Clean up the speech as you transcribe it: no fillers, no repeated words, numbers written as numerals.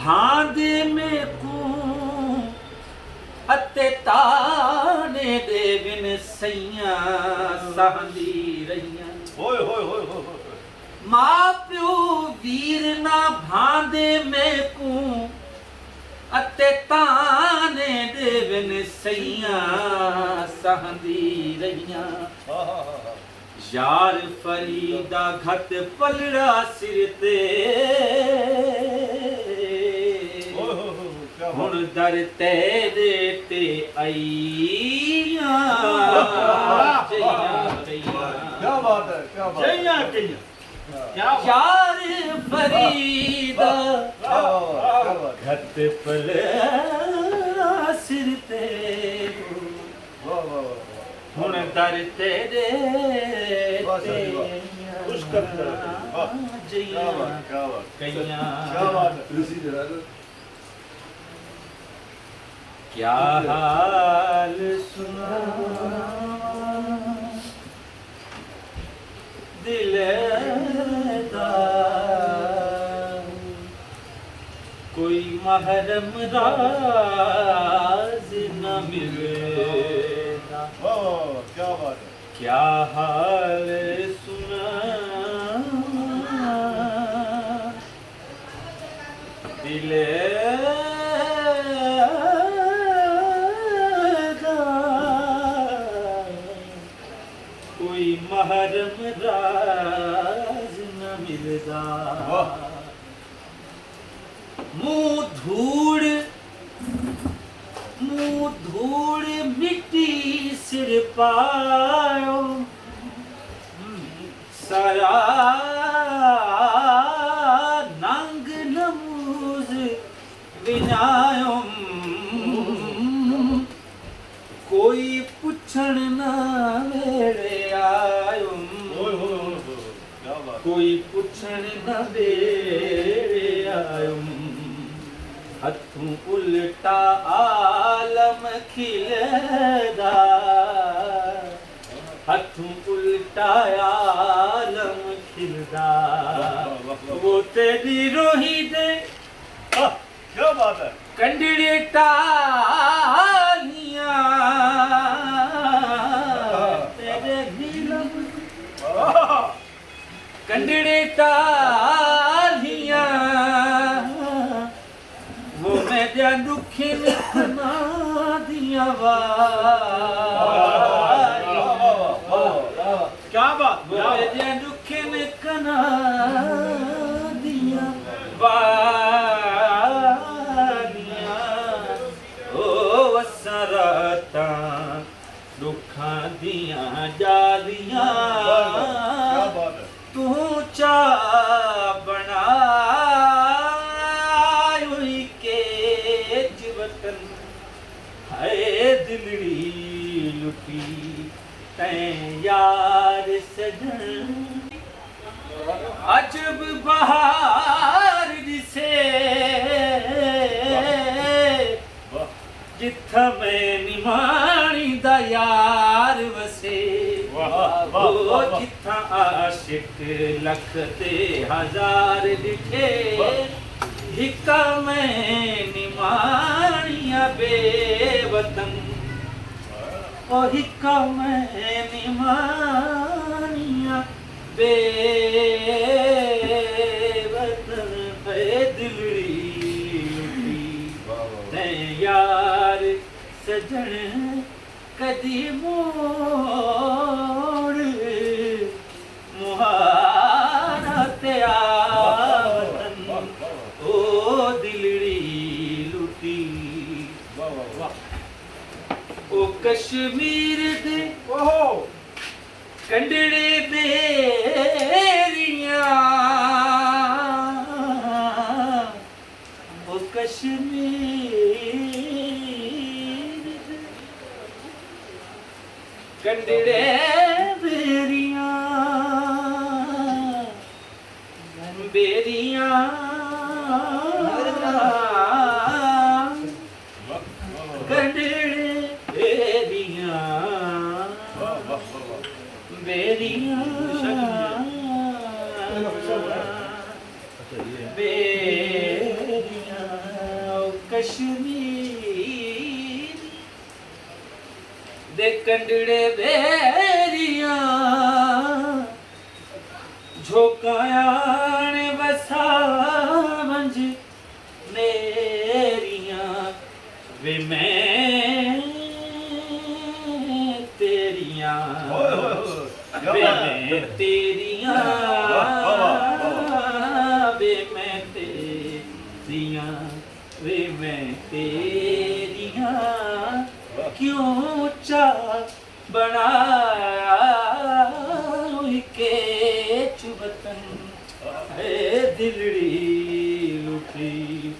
भांदे में को अते ताने दे बिन सैया सहंदी रहियां। होए होए होए होए मां प्यो वीर ना भांदे में को अते ताने दे बिन सैया सहंदी रहियां। यार फरीदा घट पलड़ा सिर ते हुण दर तेरे ते आईयां। क्या बात है, क्या बात है। यार फरीदा घट पलड़ा सिर ते हुण दर तेरे क्या हाल सुना दिल दा कोई महरम राज न मिलेगा। क्या बात है। क्या हाल सुना दिल दा कोई महरम राज न मिलदा। मुंह धूड़ मिट्टी सिर पायो सारा नंग नमूज विनायो। कोई पुछण ना वेड़े आयो। कोई पुछण ना वेड़े आयो। हथों उल्टा आलम खिलदा। हथों उल्टा आलम खिलदा। वो तेरी रोही दे क्या बात है। कंडड़ी टालियां तेरे नीलम कंडड़ी टालियां वो मैं दिया दुखी लिखना दिया क्या बात। वो मैं दिया दुखी लिखना दिया वसराता दुखां दियां जालियां। तू चा बनाई के जीवतन है दिलड़ी लुटी तैं यार सजन। अजब बहार दिसे जिथा मैं निमाणी दा यार वसे। ओ जिथा आशिक लख ते हजार दिखे हिका मैं निमाणिया बेवतन। ओ हिका मैं निमाणिया बेवतन है दिलड़ी यार सजन कदी मोड़ मुहारा ते आवतन। ओ दिलड़ी लुटी ओ कश्मीर दे कंडड़े बेरियां। ओ कश्मीर कंडड़े बेरियां बेरियां कंडड़े बेरियां बेरियां बेरियां कश्मीर दे कंडड़े बेरिया झोकायाण वसा मंझ मेरिया वे मैं तेरिया वे मैं तेरिया वे मैं तेरिया वे मैं तेरिया क्यों चा बनाया के चुबतन है दिलड़ी लुटी